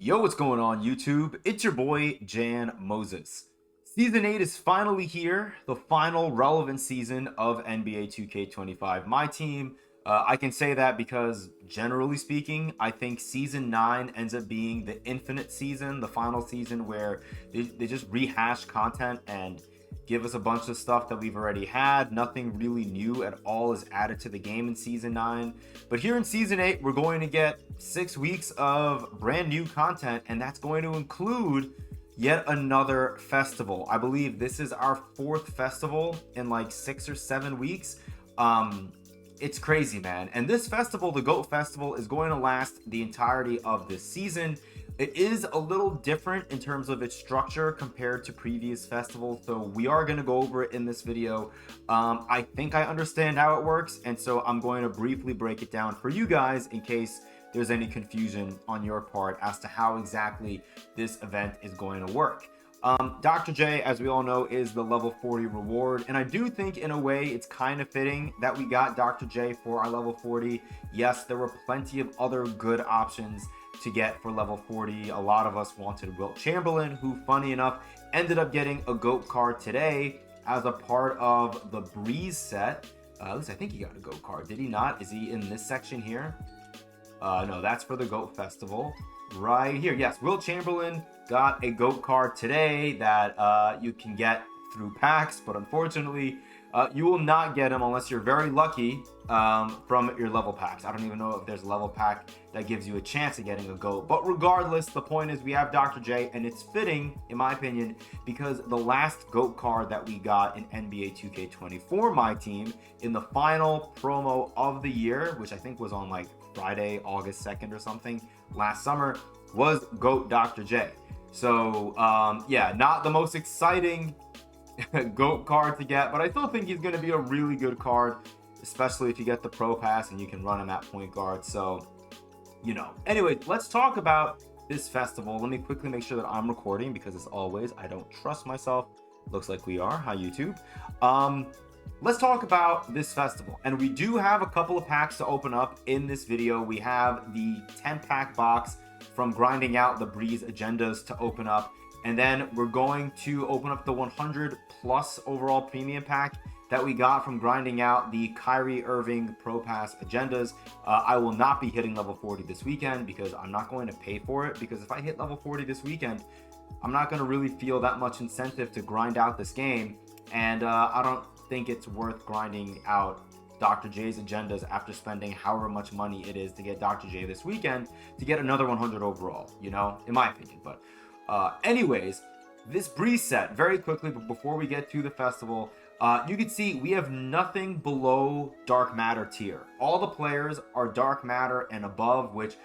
Yo, what's going on YouTube? It's your boy Jan Moses. Season 8 is finally here, the final relevant season of NBA 2K25. My team, I can say that because generally speaking, I think Season 9 ends up being the infinite season, the final season where they just rehash content and give us a bunch of stuff that we've already had. Nothing really new at all is added to the game in Season 9. But here in Season 8, we're going to get 6 weeks of brand new content, and that's going to include yet another festival. I believe this is our 4th festival in like 6 or 7 weeks. It's crazy, man. And this festival, the GOAT Festival, is going to last the entirety of this season. It is a little different in terms of its structure compared to previous festivals, so we are going to go over it in this video. I think I understand how it works, and so I'm going to briefly break it down for you guys in case there's any confusion on your part as to how exactly this event is going to work. Dr. J, as we all know, is the level 40 reward, and I do think in a way it's kind of fitting that we got Dr. J for our level 40. Yes, there were plenty of other good options to get for level 40. A lot of us wanted Wilt Chamberlain, who funny enough ended up getting a GOAT card today as a part of the Breeze set. At least I think he got a GOAT card, did he not? Is he in this section here? No, that's for the GOAT Festival right here. Yes, Wilt Chamberlain got a GOAT card today that you can get through packs, but unfortunately you will not get him unless you're very lucky from your level packs. I don't even know if there's a level pack that gives you a chance of getting a GOAT, but regardless, the point is we have Dr. J, and it's fitting in my opinion because the last GOAT card that we got in NBA 2K24 My Team in the final promo of the year, which I think was on like Friday, August 2nd or something last summer, was GOAT Dr. J. So yeah, not the most exciting GOAT card to get, but I still think he's going to be a really good card, especially if you get the Pro Pass and you can run him at point guard. So, you know. Anyway, let's talk about this festival. Let me quickly make sure that I'm recording because, as always, I don't trust myself. Looks like we are. Hi, YouTube. Let's talk about this festival. And we do have a couple of packs to open up in this video. We have the 10-pack box from grinding out the Breeze agendas to open up. And then we're going to open up the 100 plus overall premium pack that we got from grinding out the Kyrie Irving Pro Pass agendas. I will not be hitting level 40 this weekend because I'm not going to pay for it, because if I hit level 40 this weekend, I'm not going to really feel that much incentive to grind out this game. And I don't think it's worth grinding out Dr. J's agendas after spending however much money it is to get Dr. J this weekend to get another 100 overall, you know, in my opinion. But anyways, this Breeze set, very quickly, but before we get to the festival, you can see we have nothing below Dark Matter tier. All the players are Dark Matter and above, which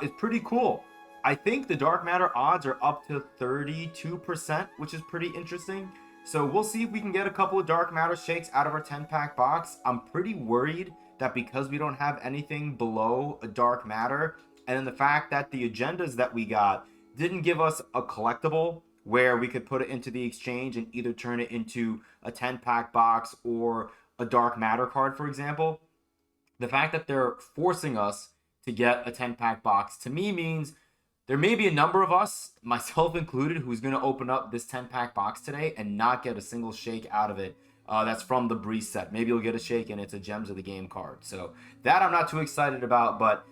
is pretty cool. I think the Dark Matter odds are up to 32%, which is pretty interesting. So we'll see if we can get a couple of Dark Matter shakes out of our 10-pack box. I'm pretty worried that because we don't have anything below a Dark Matter, and then the fact that the agendas that we got didn't give us a collectible where we could put it into the exchange and either turn it into a 10-pack box or a Dark Matter card, for example. The fact that they're forcing us to get a 10-pack box to me means there may be a number of us, myself included, who's going to open up this 10-pack box today and not get a single shake out of it. That's from the Breeze set. Maybe you'll get a shake and it's a Gems of the Game card. So that I'm not too excited about, but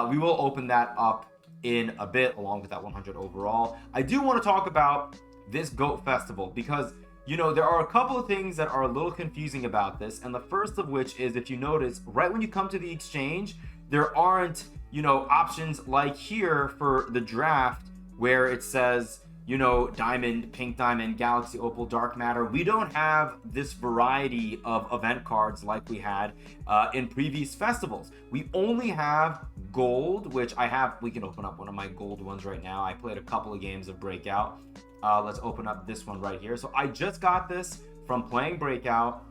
we will open that up in a bit along with that 100 overall. I do want to talk about this GOAT Festival because, you know, there are a couple of things that are a little confusing about this, and the first of which is, if you notice, right when you come to the exchange, there aren't, you know, options like here for the draft where it says, you know, Diamond, Pink Diamond, Galaxy Opal, Dark Matter. We don't have this variety of event cards like we had in previous festivals. We only have gold, which I have. We can open up one of my gold ones right now. I played a couple of games of Breakout. Let's open up this one right here. So I just got this from playing Breakout.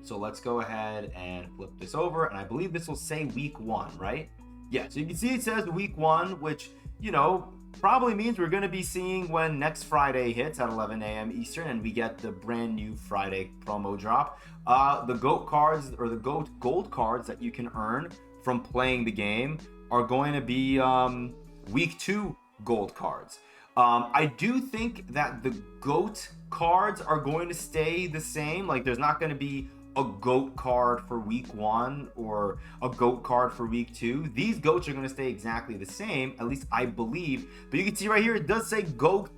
So let's go ahead and flip this over. And I believe this will say week 1, right? Yeah, so you can see it says week 1, which, you know, probably means we're going to be seeing when next Friday hits at 11 a.m. Eastern and we get the brand new Friday promo drop. The GOAT cards, or the GOAT gold cards that you can earn from playing the game, are going to be week 2 gold cards. I do think that the GOAT cards are going to stay the same. Like, there's not going to be a GOAT card for week 1 or a GOAT card for week 2. These GOATs are going to stay exactly the same, at least I believe. But you can see right here, it does say GOAT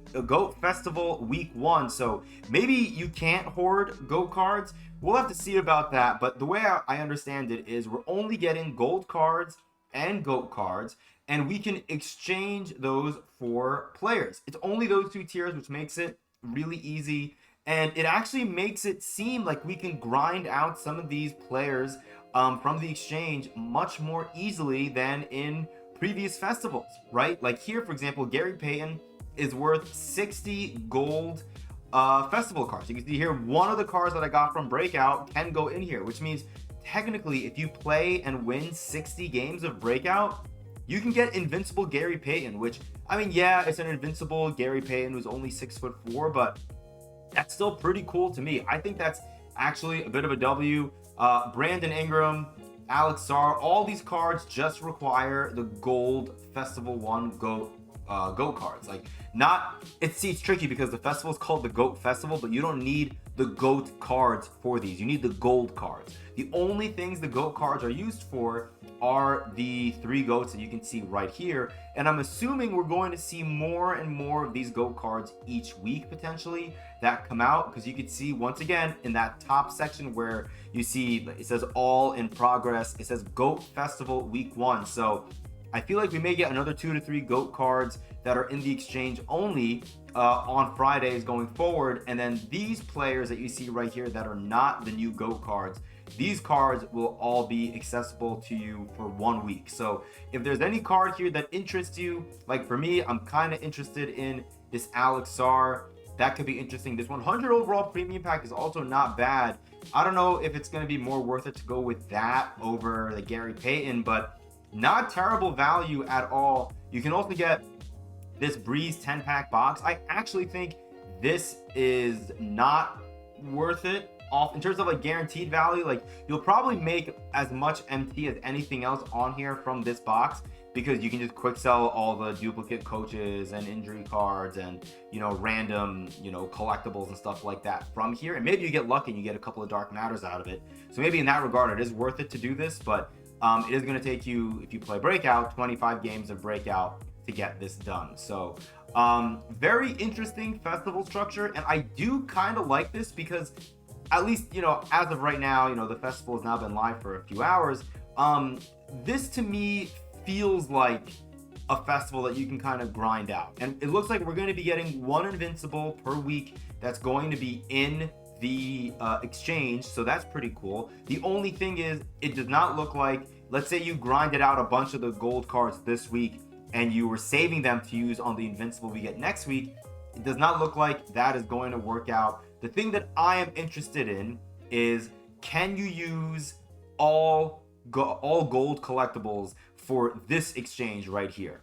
Festival week 1. So maybe you can't hoard GOAT cards. We'll have to see about that. But the way I understand it is we're only getting gold cards and GOAT cards, and we can exchange those for players. It's only those 2 tiers, which makes it really easy, and it actually makes it seem like we can grind out some of these players from the exchange much more easily than in previous festivals, right? Like here, for example, Gary Payton is worth 60 gold festival cards. You can see here, one of the cards that I got from Breakout can go in here, which means technically if you play and win 60 games of Breakout, you can get Invincible Gary Payton, which, I mean, yeah, it's an Invincible Gary Payton who's only 6'4", but that's still pretty cool to me. I think that's actually a bit of a W. Brandon Ingram, Alex Sarr, all these cards just require the gold Festival 1 GOAT cards. Like, not, it's tricky because the festival is called the GOAT Festival, but you don't need the GOAT cards for these. You need the gold cards. The only things the GOAT cards are used for are the 3 GOATs that you can see right here. And I'm assuming we're going to see more and more of these GOAT cards each week potentially that come out, because you can see once again in that top section where you see it says all in progress, it says GOAT Festival week 1. So I feel like we may get another 2 to 3 GOAT cards that are in the exchange only on Fridays going forward. And then these players that you see right here that are not the new GOAT cards, these cards will all be accessible to you for 1 week. So if there's any card here that interests you, like for me, I'm kind of interested in this Alex Sarr. That could be interesting. This 100 overall premium pack is also not bad. I don't know if it's going to be more worth it to go with that over the Gary Payton, but not terrible value at all. You can also get this Breeze 10-pack box. I actually think this is not worth it off in terms of like guaranteed value. Like, you'll probably make as much MT as anything else on here from this box, because you can just quick sell all the duplicate coaches and injury cards and, you know, random, you know, collectibles and stuff like that from here. And maybe you get lucky and you get a couple of Dark Matters out of it. So maybe in that regard, it is worth it to do this, but it is going to take you, if you play Breakout, 25 games of Breakout to get this done. So very interesting festival structure, and I do kind of like this because, at least, you know, as of right now, you know, the festival has now been live for a few hours. This to me feels like a festival that you can kind of grind out, and it looks like we're going to be getting 1 Invincible per week that's going to be in the exchange, so that's pretty cool. The only thing is, it does not look like, let's say you grinded out a bunch of the gold cards this week and you were saving them to use on the Invincible we get next week, it does not look like that is going to work out. The thing that I am interested in is, can you use all gold collectibles for this exchange right here?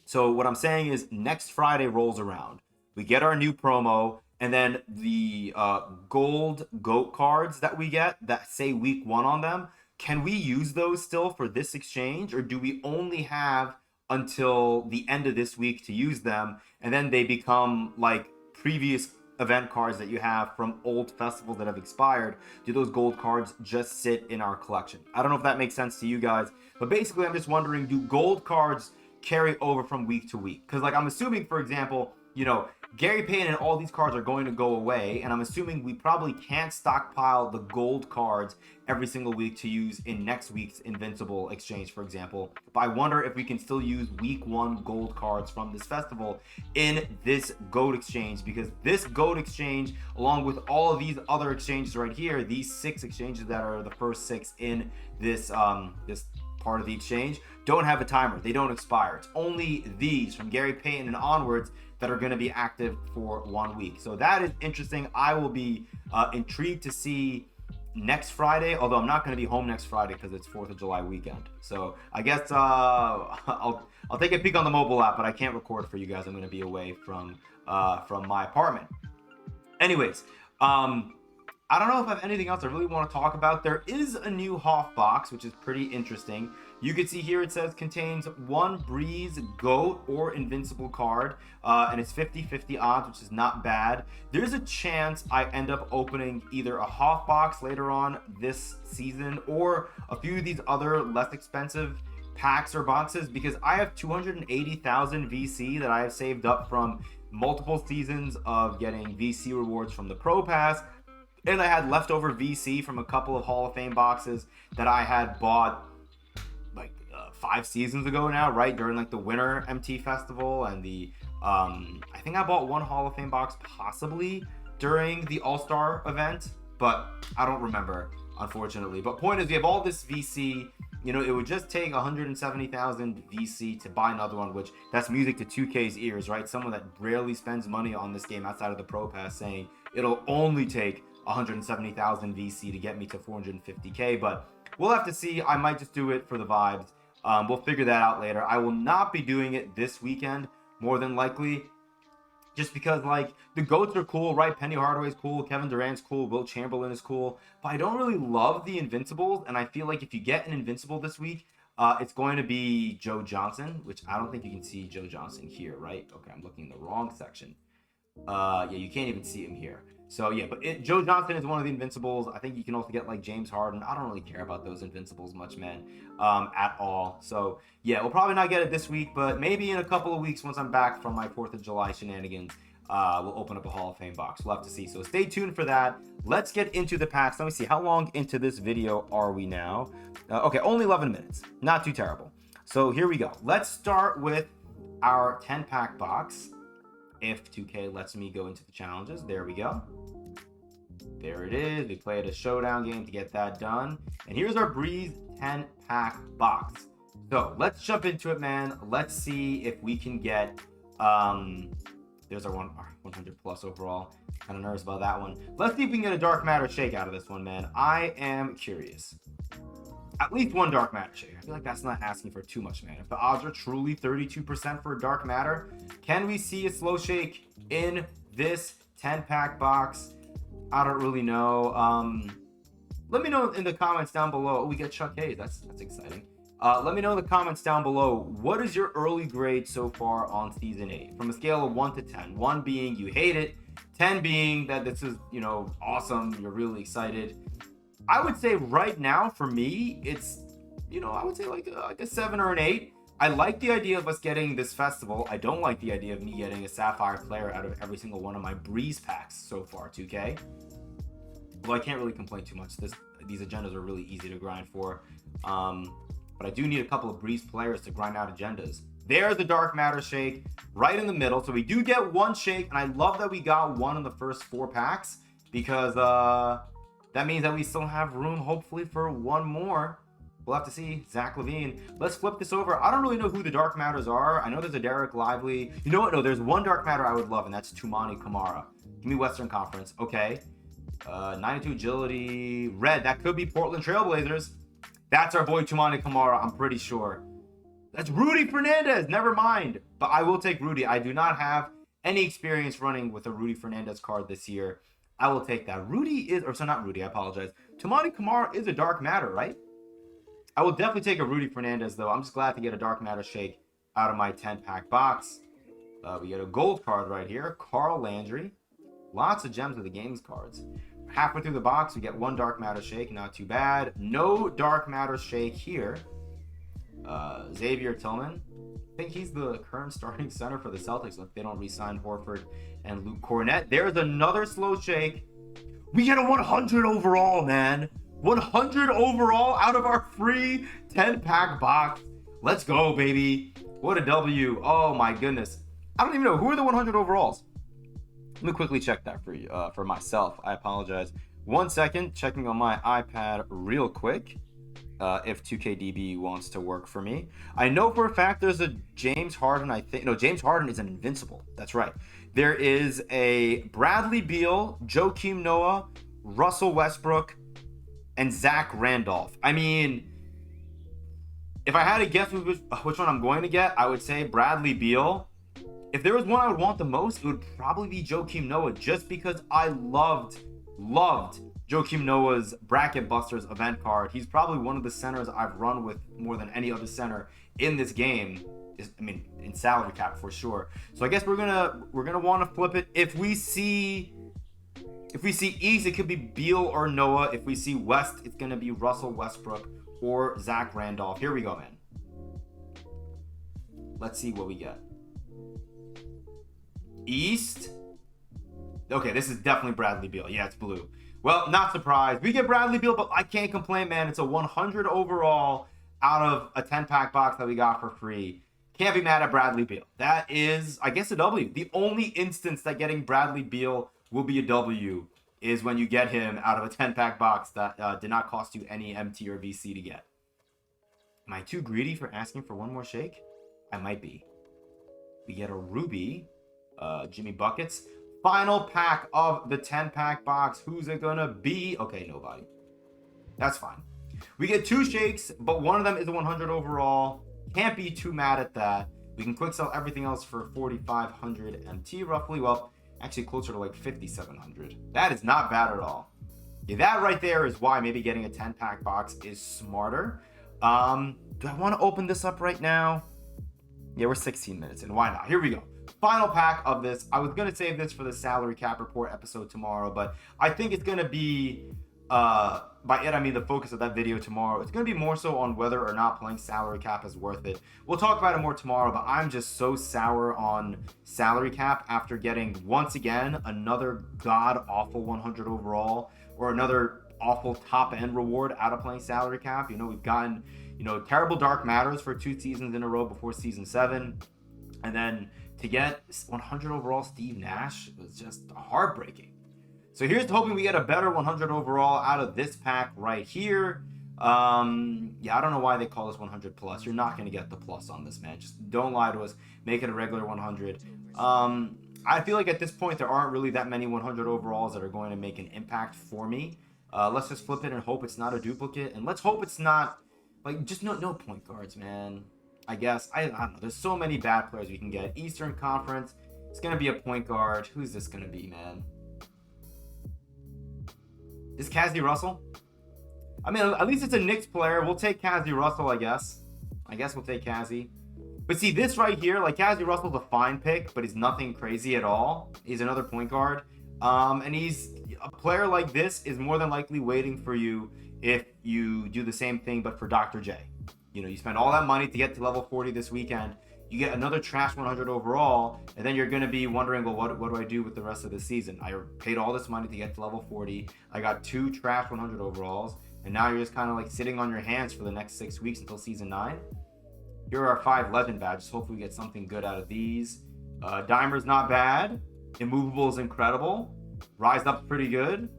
So what I'm saying is, next Friday rolls around, we get our new promo, and then the gold GOAT cards that we get that say week 1 on them, can we use those still for this exchange, or do we only have until the end of this week to use them, and then they become like previous event cards that you have from old festivals that have expired? Do those gold cards just sit in our collection? I don't know if that makes sense to you guys, but basically I'm just wondering, do gold cards carry over from week to week? Because, like, I'm assuming, for example, you know, Gary Payton and all these cards are going to go away, and I'm assuming we probably can't stockpile the gold cards every single week to use in next week's Invincible exchange, for example. But I wonder if we can still use week 1 gold cards from this festival in this GOAT exchange, because this GOAT exchange, along with all of these other exchanges right here, these 6 exchanges that are the first 6 in this this part of the exchange, don't have a timer. They don't expire. It's only these from Gary Payton and onwards that are going to be active for 1 week. So that is interesting. I will be intrigued to see next Friday, although I'm not going to be home next Friday because it's 4th of July weekend. So I guess I'll take a peek on the mobile app, but I can't record for you guys. I'm going to be away from my apartment. Anyways, I don't know if I have anything else I really want to talk about. There is a new Hoff box, which is pretty interesting. You can see here it says contains one Breeze, GOAT, or Invincible card, and it's 50-50 odds, which is not bad. There's a chance I end up opening either a Hoff box later on this season or a few of these other less expensive packs or boxes, because I have 280,000 VC that I have saved up from multiple seasons of getting VC rewards from the Pro Pass, and I had leftover VC from a couple of Hall of Fame boxes that I had bought like 5 seasons ago now, right, during like the Winter MT Festival, and the I think I bought one Hall of Fame box possibly during the All-Star event, but I don't remember, unfortunately. But point is, we have all this VC. You know, it would just take 170,000 VC to buy another one, which that's music to 2K's ears, right? Someone that rarely spends money on this game outside of the Pro Pass saying it'll only take 170,000 VC to get me to 450K, but we'll have to see. I might just do it for the vibes. We'll figure that out later. I will not be doing it this weekend, more than likely, just because, like, the GOATs are cool, right? Penny Hardaway's cool, Kevin Durant's cool, Wilt Chamberlain is cool, but I don't really love the Invincibles, and I feel like if you get an Invincible this week, it's going to be Joe Johnson, which I don't think you can see Joe Johnson here, right? Okay, I'm looking in the wrong section. Yeah, you can't even see him here. So yeah, but Joe Johnson is one of the Invincibles. I think you can also get like James Harden. I don't really care about those Invincibles much, man, at all. So yeah, we'll probably not get it this week, but maybe in a couple of weeks once I'm back from my 4th of July shenanigans, we'll open up a Hall of Fame box. We'll have to see. So stay tuned for that. Let's get into the packs. Let me see. How long into this video are we now? Okay, only 11 minutes. Not too terrible. So here we go. Let's start with our 10-pack box. If 2K lets me go into the challenges. There we go. There it is. We played a showdown game to get that done. And here's our Breeze 10-pack box. So let's jump into it, man. Let's see if we can get, there's our 100 plus overall. Kind of nervous about that one. Let's see if we can get a Dark Matter shake out of this one, man. I am curious. At least one Dark Matter shake. I feel like that's not asking for too much, man. If the odds are truly 32% for a Dark Matter, can we see a slow shake in this 10-pack box? I don't really know. Let me know in the comments down below. Oh, we get Chuck Hayes. That's exciting. Let me know in the comments down below, what is your early grade so far on Season 8? From a scale of 1 to 10. 1 being you hate it, 10 being that this is, you know, awesome, you're really excited. I would say right now, for me, it's, you know, I would say like a 7 or an 8. I like the idea of us getting this festival. I don't like the idea of me getting a Sapphire player out of every single one of my Breeze packs so far, 2K. Well, I can't really complain too much. These agendas are really easy to grind for. But I do need a couple of Breeze players to grind out agendas. There's the Dark Matter shake right in the middle. So we do get one shake, and I love that we got one in the first 4 packs, because that means that we still have room, hopefully, for one more. We'll have to see. Zach LaVine. Let's flip this over. I don't really know who the Dark Matters are. I know there's a Derek Lively. You know what? No, there's one Dark Matter I would love, and that's Tumani Kamara. Give me Western Conference. Okay. 92 agility. Red. That could be Portland Trailblazers. That's our boy Tumani Kamara, I'm pretty sure. That's Rudy Fernandez. Never mind. But I will take Rudy. I do not have any experience running with a Rudy Fernandez card this year. I will take that. Rudy is, or so not Rudy, I apologize. Tumani Kamara is a Dark Matter, right? I will definitely take a Rudy Fernandez, though. I'm just glad to get a Dark Matter shake out of my 10-pack box. We get a gold card right here. Carl Landry. Lots of Gems of the Games cards. Halfway through the box, we get one Dark Matter shake. Not too bad. No Dark Matter shake here. Xavier Tillman. I think he's the current starting center for the Celtics. Look, they don't re-sign Horford and Luke Cornett. There's another slow shake. We get a 100 overall, man. 100 overall out of our free 10-pack box. Let's go, baby. What a W. Oh, my goodness. I don't even know. Who are the 100 overalls? Let me quickly check that for you, for myself. I apologize. 1 second. Checking on my iPad real quick. If 2KDB wants to work for me. I know for a fact there's a James Harden, I think. No, James Harden is an Invincible. That's right. There is a Bradley Beal, Joakim Noah, Russell Westbrook, and Zach Randolph. I mean, if I had to guess which one I'm going to get, I would say Bradley Beal. If there was one I would want the most, it would probably be Joakim Noah, just because I loved Joakim Noah's Bracket Busters event card. He's probably one of the centers I've run with more than any other center in this game. In salary cap for sure. So I guess we're gonna want to flip it. If we see East, it could be Beal or Noah. If we see West, it's gonna be Russell Westbrook or Zach Randolph. Here we go, man. Let's see what we get. East. Okay, this is definitely Bradley Beal. Yeah, it's blue. Well, not surprised. We get Bradley Beal, but I can't complain, man. It's a 100 overall out of a 10-pack box that we got for free. Can't be mad at Bradley Beal. That is, I guess, a W. The only instance that getting Bradley Beal will be a W is when you get him out of a 10-pack box that did not cost you any MT or VC to get. Am I too greedy for asking for one more shake? I might be. We get a Ruby, Jimmy Buckets. Final pack of the 10-pack box. Who's it gonna be? Okay, nobody. That's fine. We get 2 shakes, but one of them is a 100 overall. Can't be too mad at that. We can quick sell everything else for 4,500 MT roughly. Well, actually closer to like 5,700. That is not bad at all. Yeah, that right there is why maybe getting a 10-pack box is smarter. Do I want to open this up right now? Yeah, we're 16 minutes in. Why not? Here we go. Final pack of this. I was going to save this for the salary cap report episode tomorrow, but I think it's going to be, by it I mean the focus of that video tomorrow. It's going to be more so on whether or not playing salary cap is worth it. We'll talk about it more tomorrow, but I'm just so sour on salary cap after getting, once again, another god-awful 100 overall or another awful top-end reward out of playing salary cap. You know, we've gotten, terrible Dark Matters for 2 seasons in a row before season 7. And then to get 100 overall Steve Nash was just heartbreaking. So here's to hoping we get a better 100 overall out of this pack right here. Yeah, I don't know why they call this 100 plus. You're not going to get the plus on this, man. Just don't lie to us. Make it a regular 100. I feel like at this point there aren't really that many 100 overalls that are going to make an impact for me. Let's just flip it and hope it's not a duplicate. And let's hope it's not, just no point guards, man. I guess. I don't know. There's so many bad players we can get. Eastern Conference. It's going to be a point guard. Who's this going to be, man? Is Cassie Russell? I mean, at least it's a Knicks player. We'll take Cassie Russell, I guess. I guess we'll take Cassie. But see, this right here, Cassie Russell's a fine pick, but he's nothing crazy at all. He's another point guard. And he's a player like this is more than likely waiting for you if you do the same thing, but for Dr. J. You spend all that money to get to level 40 this weekend. You get another trash 100 overall, and then you're going to be wondering, well, what do I do with the rest of the season? I paid all this money to get to level 40. I got 2 trash 100 overalls, and now you're just kind of sitting on your hands for the next 6 weeks until season 9. Here are our 5 legend badges. Hopefully we get something good out of these. Dimer's not bad. Immovable is incredible. Rise Up's pretty good.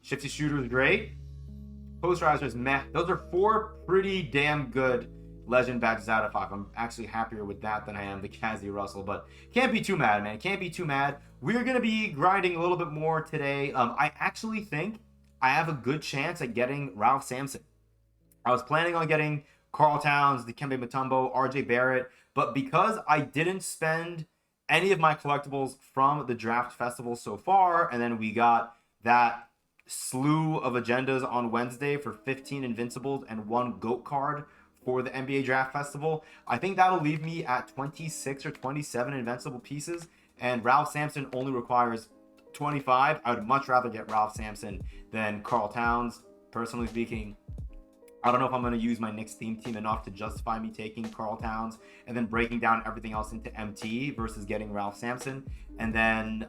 Shifty Shooter is great. Posterizer is meh. Those are 4 pretty damn good legend badges out of 5. I'm actually happier with that than I am the Cassie Russell, but can't be too mad, man. Can't be too mad. We're going to be grinding a little bit more today. I actually think I have a good chance at getting Ralph Sampson. I was planning on getting Karl Towns, Dikembe Mutombo, RJ Barrett, but because I didn't spend any of my collectibles from the draft festival so far, and then we got that slew of agendas on Wednesday for 15 Invincibles and 1 GOAT card for the NBA Draft Festival. I think that'll leave me at 26 or 27 Invincible pieces, and Ralph Sampson only requires 25. I would much rather get Ralph Sampson than Karl Towns, personally speaking. I don't know if I'm going to use my Knicks team enough to justify me taking Karl Towns and then breaking down everything else into MT versus getting Ralph Sampson. And then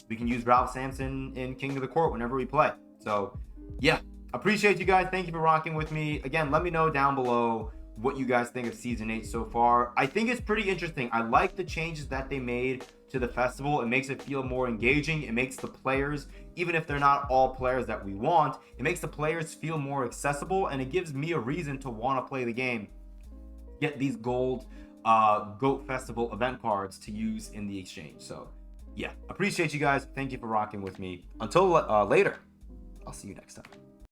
we can use Ralph Sampson in King of the Court whenever we play. So, yeah, appreciate you guys. Thank you for rocking with me. Again, let me know down below what you guys think of Season 8 so far. I think it's pretty interesting. I like the changes that they made to the festival. It makes it feel more engaging. It makes the players, even if they're not all players that we want, it makes the players feel more accessible, and it gives me a reason to want to play the game. Get these gold GOAT Festival event cards to use in the exchange. So, yeah, appreciate you guys. Thank you for rocking with me. Until later, I'll see you next time.